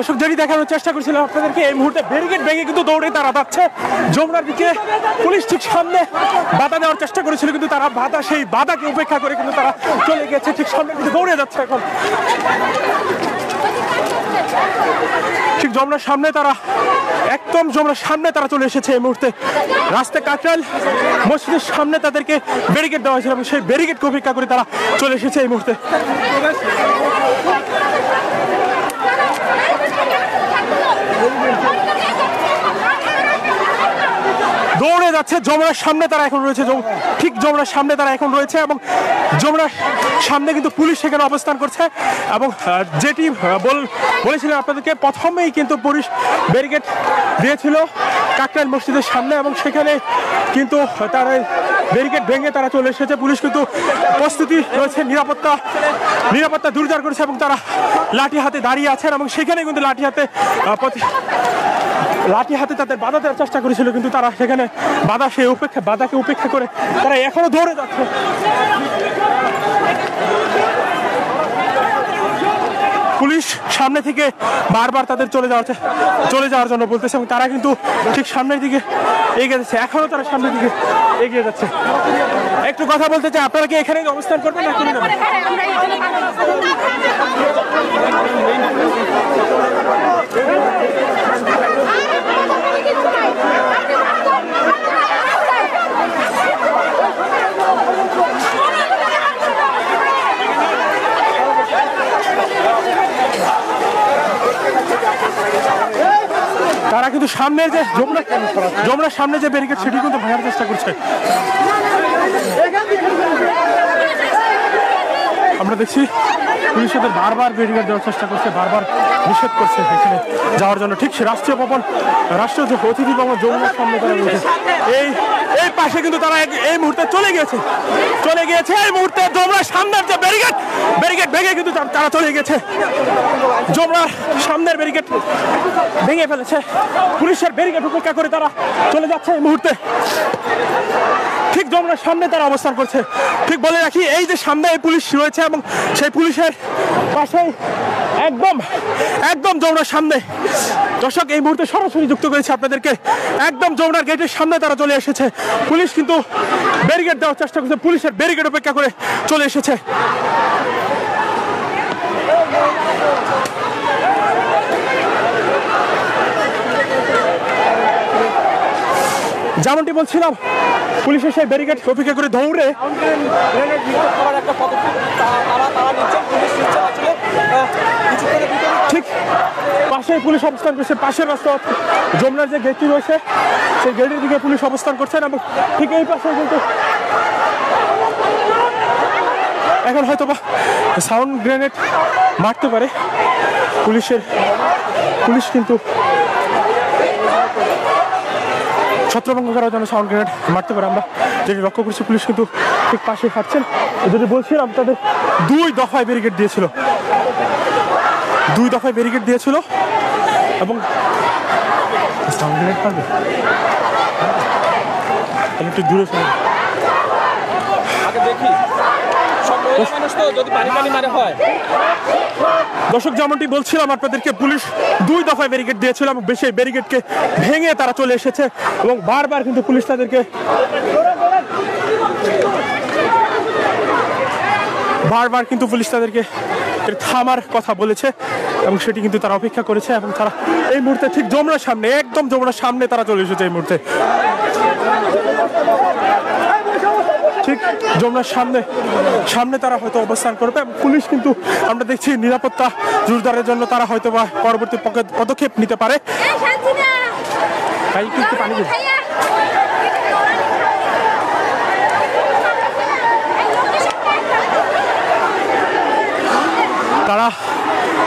দর্শক যেটি দেখানোর চেষ্টা করছিলাম আপনাদেরকে, এই মুহূর্তে ব্যারিকেড ভেঙে কিন্তু দৌড়ে তারা যাচ্ছে যমুনার দিকে। পুলিশ ঠিক সামনে বাধা দেওয়ার চেষ্টা করেছিল, কিন্তু তারা সেই বাধাকে উপেক্ষা করে কিন্তু তারা চলে গেছে, ঠিক সামনে কিন্তু দৌড়ে যাচ্ছে এখন। ঠিক যমুনার সামনে তারা, একদম যমুনার সামনে তারা চলে এসেছে এই মুহূর্তে। রাস্তায় কাকরাইল মসজিদের সামনে তাদেরকে ব্যারিকেড দেওয়া হয়েছিল এবং সেই ব্যারিকেডকে উপেক্ষা করে তারা চলে এসেছে এই মুহূর্তে। দৌড়ে যাচ্ছে যমুনার সামনে তারা এখন রয়েছে, ঠিক যমুনার সামনে তারা এখন রয়েছে এবং যমুনার সামনে কিন্তু পুলিশ সেখানে অবস্থান করছে। এবং যেটি বলেছিলেন আপনাদেরকে, প্রথমেই কিন্তু পুলিশ ব্যারিকেড দিয়েছিল কাকরাইল মসজিদের সামনে এবং সেখানে কিন্তু তারা ব্যারিকেড ভেঙে তারা চলে এসেছে। পুলিশ কিন্তু প্রস্তুতি রয়েছে, নিরাপত্তা জোরদার করেছে এবং তারা লাঠি হাতে দাঁড়িয়ে আছেন এবং সেখানে কিন্তু লাঠি হাতে তাদের বাধা দেওয়ার চেষ্টা করেছিল, কিন্তু তারা সেখানে বাধাকে উপেক্ষা করে তারা এখনো দৌড়ে যাচ্ছে। পুলিশ সামনে থেকে বারবার তাদের চলে যাওয়ার জন্য বলতেছে এবং তারা কিন্তু ঠিক সামনের দিকে এগিয়ে যাচ্ছে, এখনো তারা সামনের দিকে এগিয়ে যাচ্ছে। একটু কথা বলতে চাই, আপনারা কি এখানে অবস্থান করবেন না করবেন? তারা কিন্তু সামনের যে যমুনার সামনে যে ব্যারিকেড সেটি কিন্তু ভাঙার চেষ্টা করছে। আমরা দেখছি পুলিশ তাদের বারবার ব্যারিকেড দেওয়ার চেষ্টা করছে, বারবার নিষেধ করছে এখানে যাওয়ার জন্য। ঠিক রাষ্ট্রীয় যে অতিথি ভবন যমুনার সামনে তারা রয়েছে, এই পাশে কিন্তু তারা এই মুহূর্তে চলে গিয়েছে এই মুহূর্তে যমুনার সামনের যে ব্যারিকেড ভেঙে কিন্তু তারা চলে গেছে। যমুনার সামনের ব্যারিকেড ভেঙে ফেলেছে, পুলিশের ব্যারিকেড উপেক্ষা করে তারা চলে যাচ্ছে এই মুহূর্তে। ঠিক যমুনার সামনে তারা অবস্থান করছে। ঠিক বলে রাখি, এই যে সামনে এই পুলিশ রয়েছে এবং সেই পুলিশের পাশে একদম যমুনার সামনে। দর্শক এই মুহূর্তে সরাসরি যুক্ত করেছে আপনাদেরকে, একদম যমুনার গেটের সামনে তারা চলে এসেছে। পুলিশ কিন্তু ব্যারিকেড দেওয়ার চেষ্টা করছে, পুলিশের ব্যারিকেড উপেক্ষা করে চলে এসেছে। যেমনটি বলছিলাম, পুলিশের সেই ব্যারিকেড উপেক্ষা করে দৌড়ে ঠিক পাশে পুলিশ অবস্থান করছে। পাশের রাস্তা যমুনার যে গেটটি রয়েছে সেই গেটের দিকে পুলিশ অবস্থান করছেন এবং ঠিক এই পাশে কিন্তু এখন হয়তো বা সাউন্ড গ্রেনেড মারতে পারে পুলিশ কিন্তু ছত্রভঙ্গ করার জন্য সাউন্ড গ্রেনেড মারতে পারে। আমরা যেটি লক্ষ্য করছি, পুলিশ কিন্তু ঠিক পাশে খাচ্ছেন। যদি বলছিলাম তাদের 2 দফায় ব্যারিকেড দিয়েছিল এবং সাউন্ড গ্রেনেড পাবে একটু দূরে দর্শক, যেমনটি বলছিলাম আপনাদেরকে, পুলিশ 2 দফায় ব্যারিকেড দিয়েছিল এবং সেই ব্যারিকেডকে ভেঙে তারা চলে এসেছে এবং বারবার কিন্তু পুলিশ তাদেরকে থামার কথা বলেছে এবং সেটি কিন্তু তারা অপেক্ষা করেছে এবং তারা এই মুহূর্তে ঠিক যমুনার সামনে, একদম যমুনার সামনে তারা চলে এসেছে এই মুহূর্তে। ঠিক যমুনার সামনে তারা হয়তো অবস্থান করবে এবং পুলিশ কিন্তু আমরা দেখছি নিরাপত্তা জোরদারের জন্য তারা হয়তো বা পরবর্তী পদক্ষেপ নিতে পারে।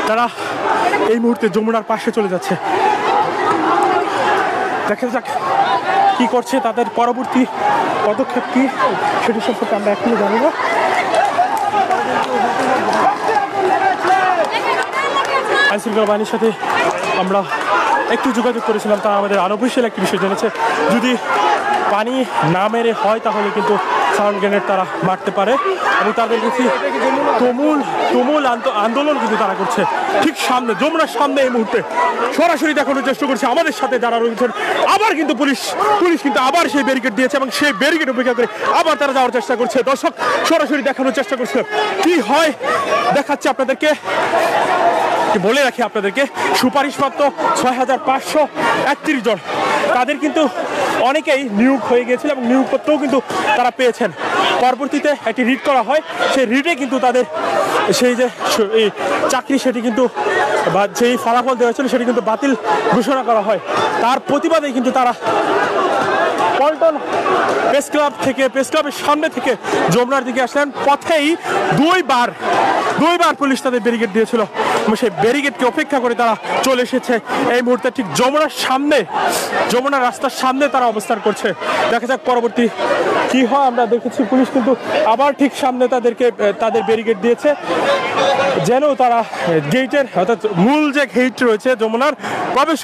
তারা এই মুহূর্তে যমুনার পাশে চলে যাচ্ছে। দেখা যাক কি করছে, তাদের পরবর্তী পদক্ষেপ কি সেটি সম্পর্কে আমরা এখনো জানি না। আইনশৃঙ্খলা বাহিনীর সাথে আমরা একটু যোগাযোগ করেছিলাম, তারা আমাদের আনঅফিসিয়াল একটি বিষয় জেনেছে। যদি পানি না মেরে হয় তাহলে কিন্তু সাউন্ড গ্রেনেড তারা মারতে পারে এবং তাদের কিছু তুমুল আন্দোলন কিন্তু তারা করছে ঠিক সামনে, যমুনার সামনে। এই মুহূর্তে সরাসরি দেখানোর চেষ্টা করছে আমাদের সাথে যারা রয়েছেন। আবার কিন্তু পুলিশ কিন্তু আবার সেই ব্যারিকেড দিয়েছে এবং সেই ব্যারিকেড উপেক্ষা করে আবার তারা যাওয়ার চেষ্টা করছে। দর্শক সরাসরি দেখানোর চেষ্টা করছে কি হয়, দেখাচ্ছে আপনাদেরকে। বলে রাখি আপনাদেরকে, সুপারিশপ্রাপ্ত 6531 জন, তাদের কিন্তু অনেকেই নিয়োগ হয়ে গিয়েছিল এবং নিয়োগপত্রও কিন্তু তারা পেয়েছেন। পরবর্তীতে একটি রিট করা হয়, সেই রিটে কিন্তু তাদের সেই যে চাকরি সেটি কিন্তু বা যেই ফলাফল দেওয়া হয়েছিল সেটি কিন্তু বাতিল ঘোষণা করা হয়। তার প্রতিবাদেই কিন্তু তারা পল্টন প্রেস ক্লাবের সামনে থেকে যমুনার দিকে আসলেন। পথেই দুইবার পুলিশ তাদের ব্যারিকেড দিয়েছিল এবং সেই ব্যারিকেডকে উপেক্ষা করে তারা চলে এসেছে এই মুহূর্তে ঠিক যমুনার রাস্তার সামনে তারা অবস্থান করছে। দেখা যাক পরবর্তী কি হয়। আমরা দেখেছি পুলিশ কিন্তু আবার ঠিক সামনে তাদের ব্যারিকেড দিয়েছে, যেন তারা গেটের অর্থাৎ মূল যে গেট রয়েছে যমুনার প্রবেশ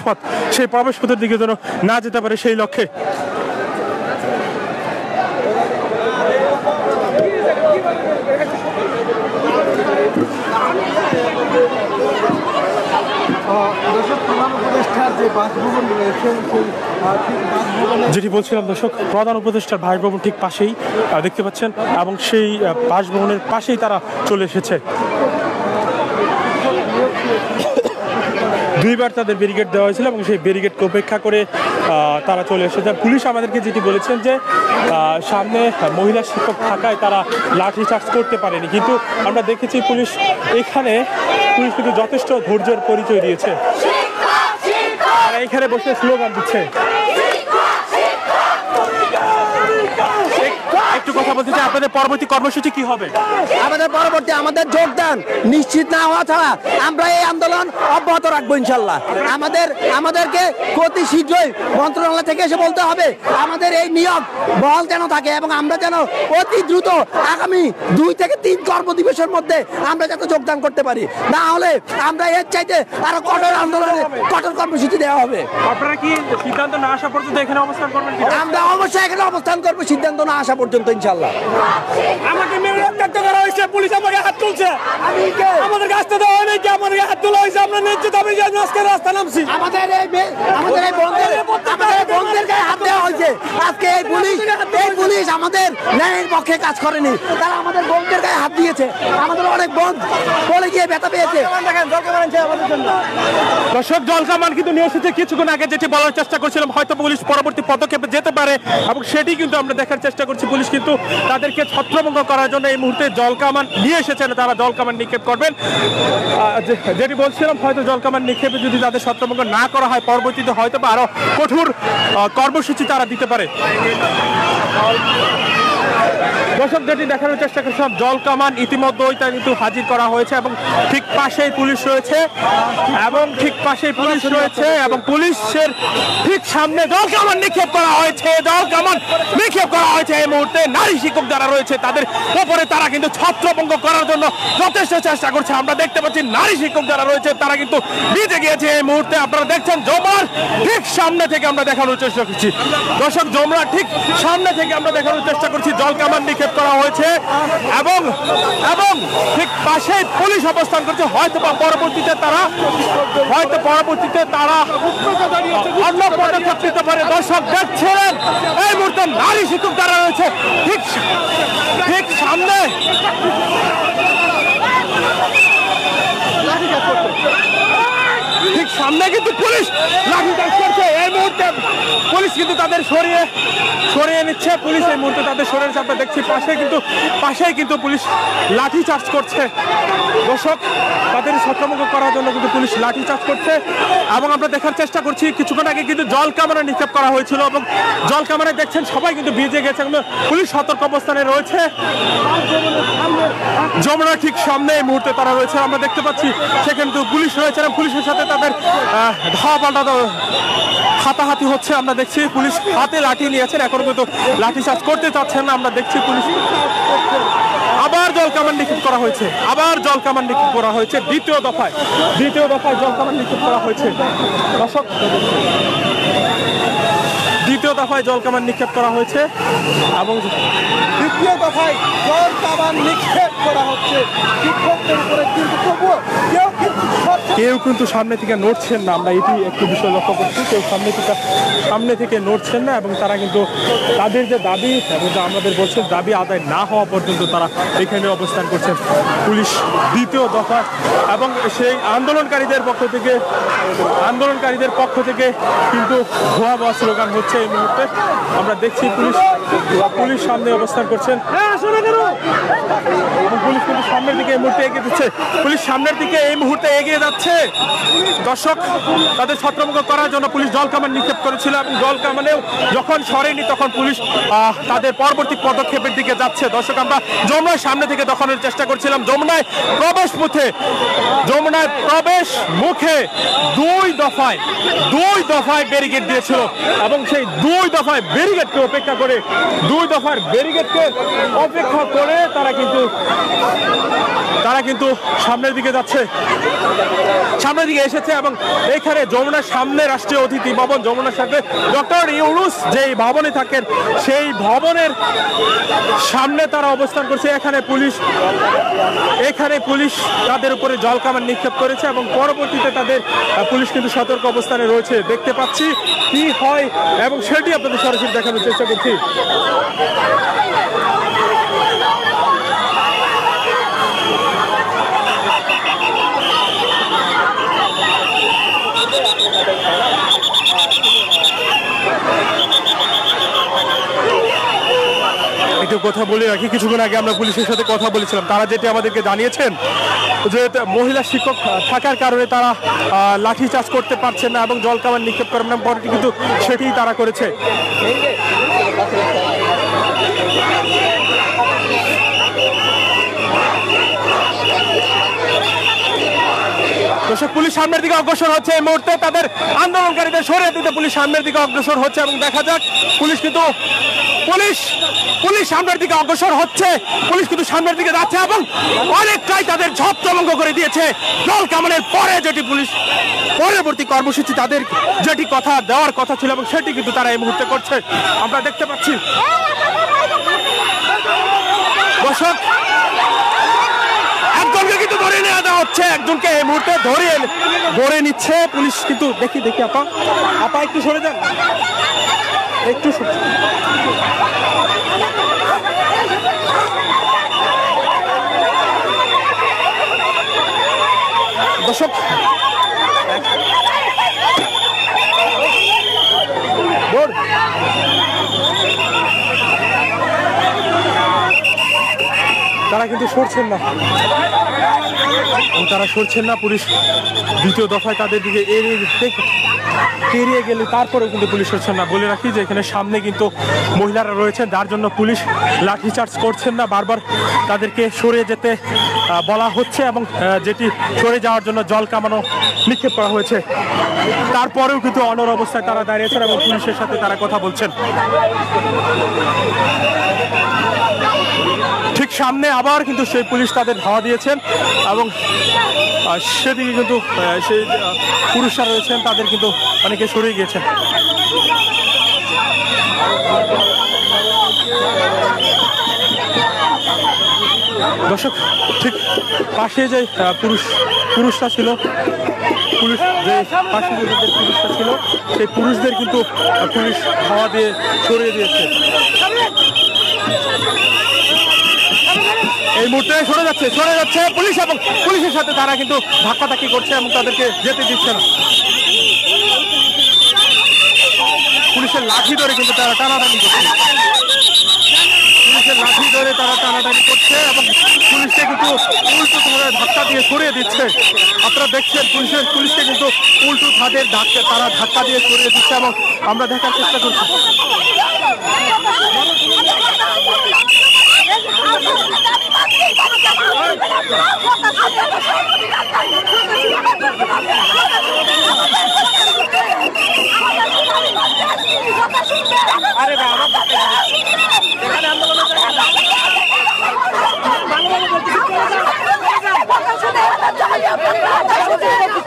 পথ, সেই প্রবেশ পথের দিকে যেন না যেতে পারে সেই লক্ষ্যে। যেটি বলছিলাম দর্শক, প্রধান উপদেষ্টার বাসভবন ঠিক পাশেই দেখতে পাচ্ছেন এবং সেই বাসভবনের পাশেই তারা চলে এসেছে। দুইবার তাদের ব্যারিকেড দেওয়া হয়েছিল এবং সেই ব্যারিকেডকে উপেক্ষা করে তারা চলে এসেছে। পুলিশ আমাদেরকে যেটি বলেছেন যে সামনে মহিলা শিক্ষক থাকায় তারা লাঠিচার্জ করতে পারেনি, কিন্তু আমরা দেখেছি পুলিশ কিন্তু যথেষ্ট ধৈর্যের পরিচয় দিয়েছে। তারা এখানে বসে স্লোগান দিচ্ছে। একটু কথা বলতে চাই, আপনাদের পরবর্তী কর্মসূচি কি হবে? আমাদের যোগদান নিশ্চিত না হওয়া ছাড়া আমরা এই আন্দোলন অব্যাহত রাখবো ইনশাল্লাহ। আমাদেরকে অতি শীঘ্রই মন্ত্রণালয় থেকে এসে বলতে হবে আমাদের এই নিয়োগ বহাল যেন থাকে এবং আমরা যেন অতি দ্রুত আগামী 2 থেকে 3 কর্মদিবসের মধ্যে আমরা যাতে যোগদান করতে পারি, না হলে আমরা এর চাইতে আরো কঠোর কর্মসূচি দেওয়া হবে। আপনারা কি সিদ্ধান্ত না আসা পর্যন্ত এখানে অবস্থান করবেন? আমরা অবশ্যই এখানে অবস্থান করবো সিদ্ধান্ত না আসা পর্যন্ত ইনশাল্লাহ। আমাকে মেরুদণ্ড করা হয়েছে, পুলিশ আমাকে হাত তুলছে, আমাদের কাছে দেওয়া হয় নাকি আমাদের হাত তোলা হয়েছে। আমরা নিশ্চিত দাবি জানিয়ে আজকে রাস্তা নামছি। আমাদের এই বন্ধের গায়ে হাত দেওয়া হয়েছে। আজকে এই পুলিশ আমাদের ন্যায়ের পক্ষে কাজ করেনি, তারা আমাদের বন্ধের গায়ে হাত দিয়েছে। আমাদের অনেক বন্ধ পড়ে গিয়ে ব্যথা পেয়েছে। দর্শক, জলকামান কিন্তু নিয়ে এসেছে কিছুক্ষণ আগে, যেটি বলার চেষ্টা করছিলাম হয়তো পুলিশ পরবর্তী পদক্ষেপে যেতে পারে এবং সেটি কিন্তু আমরা দেখার চেষ্টা করছি। পুলিশ কিন্তু তাদেরকে ছত্রভঙ্গ করার জন্য এই মুহূর্তে জলকামান নিয়ে এসেছেন, তারা জলকামান নিক্ষেপ করবেন। যেটি বলছিলাম হয়তো জলকামান নিক্ষেপে যদি তাদের ছত্রভঙ্গ না করা হয় পরবর্তীতে হয়তো বা আরো কঠোর কর্মসূচি তারা দিতে পারে। দর্শক, যেটি দেখানোর চেষ্টা করছিলাম, জলকামান ইতিমধ্যেই তা কিন্তু হাজির করা হয়েছে এবং ঠিক পাশেই পুলিশ রয়েছে এবং পুলিশের ঠিক সামনে জলকামান নিক্ষেপ করা হয়েছে। এই মুহূর্তে নারী শিক্ষক যারা রয়েছে তাদের উপরে তারা কিন্তু ছত্রভঙ্গ করার জন্য যথেষ্ট চেষ্টা করছে। আমরা দেখতে পাচ্ছি নারী শিক্ষক যারা রয়েছে তারা কিন্তু নিতে গিয়েছে। এই মুহূর্তে আপনারা দেখছেন যমুনার ঠিক সামনে থেকে আমরা দেখানোর চেষ্টা করছি। দর্শক, যমুনার ঠিক সামনে থেকে আমরা দেখানোর চেষ্টা করছি জলকামান নিক্ষেপ করা হয়েছে এবং ঠিক পাশে পুলিশ অবস্থান করছে। হয়তো পরবর্তীতে তারা অন্য পদক্ষেপ নিতে পারে। দর্শক দেখছেন এই মুহূর্তে নারী শিক্ষক যারা রয়েছে ঠিক সামনে কিন্তু পুলিশ লাঠিচার্জ করছে। এই মুহূর্তে পুলিশ কিন্তু তাদের সরিয়ে নিচ্ছে। পুলিশ এই মুহূর্তে তাদের সরিয়ে নিচ্ছে। আমরা দেখছি পাশেই কিন্তু পুলিশ লাঠিচার্জ করছে। দর্শক, তাদের ছত্রভঙ্গ করার জন্য কিন্তু পুলিশ লাঠিচার্জ করছে এবং আমরা দেখার চেষ্টা করছি কিছুক্ষণ আগে কিন্তু জলকামানে নিক্ষেপ করা হয়েছিল এবং জলকামানে দেখছেন সবাই কিন্তু ভিজে গেছে। পুলিশ সতর্ক অবস্থানে রয়েছে। যমুনা ঠিক সামনে এই মুহূর্তে তারা রয়েছে, আমরা দেখতে পাচ্ছি সেখানে কিন্তু পুলিশ রয়েছে এবং পুলিশের সাথে তাদের ধাওয়া পাল্টা হাতাহাতি হচ্ছে। আমরা দেখছি পুলিশ হাতে লাঠি নিয়েছেন, এখন কিন্তু লাঠিচার্জ করতে চাচ্ছেন না। আমরা দেখছি পুলিশ আবার জলকামান নিক্ষেপ করা হয়েছে দ্বিতীয় দফায় জলকামান নিক্ষেপ করা হয়েছে। দর্শক, দ্বিতীয় দফায় জলকামান নিক্ষেপ করা হয়েছে এবং দ্বিতীয় দফায় জলকামান নিক্ষেপ করা হচ্ছে শিক্ষকদের উপরে, কিন্তু তবুও কেউ কিন্তু সামনে থেকে নড়ছেন না। আমরা এটি একটু বিষয় লক্ষ্য করছি, কেউ সামনে থেকে নড়ছেন না এবং তারা কিন্তু তাদের যে দাবি এবং আমাদের বলছেন দাবি আদায় না হওয়া পর্যন্ত তারা এখানে অবস্থান করছেন। পুলিশ দ্বিতীয় দফা এবং সেই আন্দোলনকারীদের পক্ষ থেকে কিন্তু ভয়াবহ স্লোগান হচ্ছে। এই মুহূর্তে আমরা দেখছি পুলিশ সামনে অবস্থান করছেন এবং পুলিশ কিন্তু সামনের দিকে এই মুহূর্তে এগিয়ে দিচ্ছে। পুলিশ সামনের দিকে এই মুহূর্তে এগিয়ে যাচ্ছে। দর্শক, তাদের ছত্রভঙ্গ করার জন্য পুলিশ জলকামান নিক্ষেপ করেছিল এবং জলকামানেও যখন সরেনি তখন পুলিশ তাদের পরবর্তী পদক্ষেপের দিকে যাচ্ছে। দর্শক, আমরা যমুনার সামনে থেকে দখলের চেষ্টা করছিলাম। যমুনায় প্রবেশ মুখে দুই দফায় ব্যারিকেড দিয়েছিল এবং সেই দুই দফায় ব্যারিকেডকে অপেক্ষা করে তারা কিন্তু সামনের দিকে যাচ্ছে, সামনের দিকে এসেছে এবং এখানে যমুনার সামনে রাষ্ট্রীয় অতিথি ভবন, যমুনার সাথে ডক্টর ইউনূস যেই ভবনে থাকেন সেই ভবনের সামনে তারা অবস্থান করছে। এখানে পুলিশ তাদের উপরে জলকামান নিক্ষেপ করেছে এবং পরবর্তীতে পুলিশ কিন্তু সতর্ক অবস্থানে রয়েছে। দেখতে পাচ্ছি কি হয় এবং সেটি আপনাদের সরাসরি দেখানোর চেষ্টা করছি। একটু কথা বলে রাখি, কিছুক্ষণ আগে আমরা পুলিশের সাথে কথা বলেছিলাম। তারা যেটি আমাদেরকে জানিয়েছেন যে মহিলা শিক্ষক থাকার কারণে তারা লাঠিচার্জ করতে পারছেন না এবং জলকামান নিক্ষেপ করেন না, পরে কিন্তু সেটিই তারা করেছে। দর্শক, পুলিশ সামনের দিকে অগ্রসর হচ্ছে। এই মুহূর্তে তাদের আন্দোলনকারীদের সরিয়ে দিতে পুলিশ সামনের দিকে অগ্রসর হচ্ছে এবং দেখা যাক পুলিশ সামনের দিকে অগ্রসর হচ্ছে। পুলিশ কিন্তু সামনের দিকে যাচ্ছে এবং অনেকটাই তাদের ছত্রভঙ্গ করে দিয়েছে। জলকামানের পরে যেটি পুলিশ পরবর্তী কর্মসূচি তাদের যেটি কথা দেওয়ার কথা ছিল এবং সেটি কিন্তু তারা এই মুহূর্তে করছে, আমরা দেখতে পাচ্ছি। দর্শক, একজনকে কিন্তু ধরে নিয়ে দেওয়া হচ্ছে, একজনকে এই মুহূর্তে ধরে নিচ্ছে পুলিশ কিন্তু। দেখি আপা একটু সরে যান, একটু দর্শক, তারা কিন্তু সরছেন না, পুলিশ দ্বিতীয় দফায় তাদের দিকে এড়িয়ে গেলে তারপরেও কিন্তু পুলিশ সরছেন না। বলে রাখি যে এখানে সামনে কিন্তু মহিলারা রয়েছেন, যার জন্য পুলিশ লাঠিচার্জ করছেন না, বারবার তাদেরকে সরে যেতে বলা হচ্ছে এবং যেটি সরে যাওয়ার জন্য জলকামানও নিক্ষেপ করা হয়েছে। তারপরেও কিন্তু অনড় অবস্থায় তারা দাঁড়িয়েছেন এবং পুলিশের সাথে তারা কথা বলছেন। ঠিক সামনে আবার কিন্তু সেই পুলিশ তাদের ধাওয়া দিয়েছেন এবং সেদিকে কিন্তু সেই পুরুষরা রয়েছেন তাদের কিন্তু অনেকে সরে গিয়েছেন। দর্শক, ঠিক পাশে যে পুরুষরা ছিল, সেই পুরুষদের কিন্তু পুলিশ ধাওয়া দিয়ে সরিয়ে দিয়েছে। এই মুহূর্তে সরে যাচ্ছে পুলিশ এবং পুলিশের সাথে তারা কিন্তু ধাক্কাধাক্কি করছে এবং তাদেরকে যেতে দিচ্ছে না। পুলিশের লাঠি ধরে কিন্তু তারা টানাটানি করছে এবং পুলিশকে কিন্তু উল্টো ধরে ধাক্কা দিয়ে সরিয়ে দিচ্ছে। আপনারা দেখছেন পুলিশকে কিন্তু উল্টো তারা ধাক্কা দিয়ে সরিয়ে দিচ্ছে এবং আমরা দেখার চেষ্টা করছি। আরে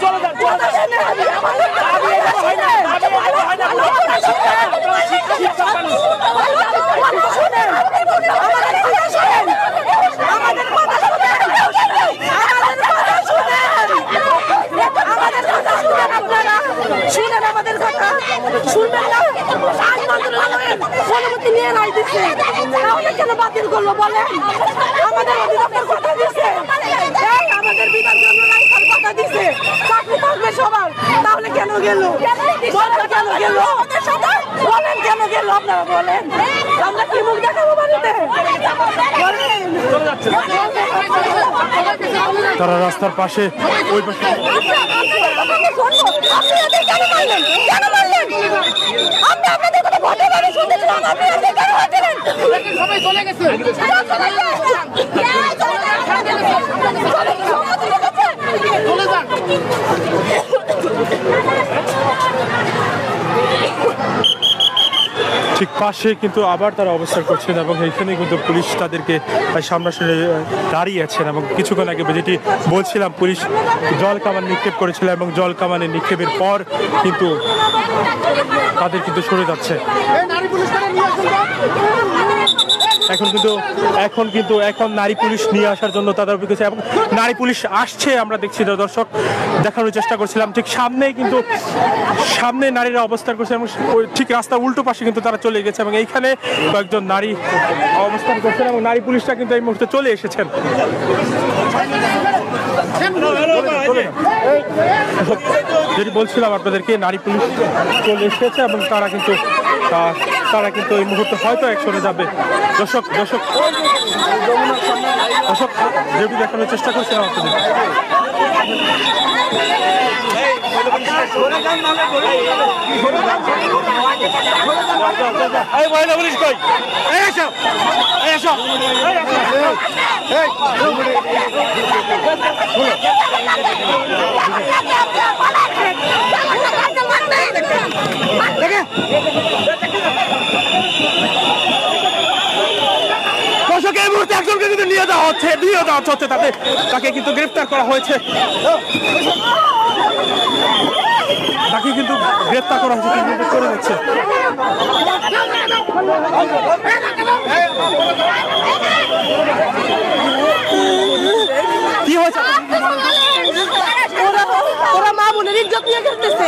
চলো শুনবেন না আইন মন্ত্রণালয়ের অনুমতি নিয়ে নাই দিচ্ছে, তাহলে কেন বাতিল করলো বলেন? আমাদের অধিদপ্তর কথা দিচ্ছে, আমাদের বিধান কথা দিচ্ছে চাকরি থাকবে সবার, তাহলে কেন গেল? বলেন কেন গেল? বলেন কেন গেল? আপনারা বলেন, আমরা কি মুখ দেখাবো বাড়িতে? তারা রাস্তার পাশে ওই পাশে সবাই চলে গেছে। চলে যান। ঠিক পাশে কিন্তু আবার তারা অবস্থান করছেন এবং এখানে কিন্তু পুলিশ তাদেরকে সামনাসামনি দাঁড়িয়ে আছেন এবং কিছুক্ষণ আগে যেটি বলছিলাম পুলিশ জল কামান নিক্ষেপ করেছিল এবং জল কামানের নিক্ষেপের পর কিন্তু তাদের কিন্তু সরে যাচ্ছে। এখন নারী পুলিশ নিয়ে আসার জন্য তাদের অভিজ্ঞতা এবং নারী পুলিশ আসছে আমরা দেখছি দর্শক, দেখানোর চেষ্টা করছিলাম। ঠিক সামনে নারীরা অবস্থান করছে এবং ঠিক রাস্তার উল্টো পাশে কিন্তু তারা চলে গেছে এবং এইখানে কয়েকজন নারী অবস্থান করছেন এবং নারী পুলিশটা কিন্তু এই মুহূর্তে চলে এসেছেন। যেটি বলছিলাম আপনাদেরকে, নারী পুলিশ চলে এসেছে এবং তারা কিন্তু এই মুহূর্তে হয়তো অ্যাকশনে যাবে। দর্শক যেটি দেখানোর চেষ্টা করছিলাম আপনাদের। এই মুহূর্তে একজনকে কিন্তু নিয়ে যাওয়া হচ্ছে তাকে কিন্তু গ্রেফতার করা হয়েছে। তাকে কিন্তু গ্রেফতার করা হয়েছে, কিন্তু করে দিচ্ছে। কি হয়েছে? ওরা মা বোনের ইজ্জত নিয়ে খেলতেছে,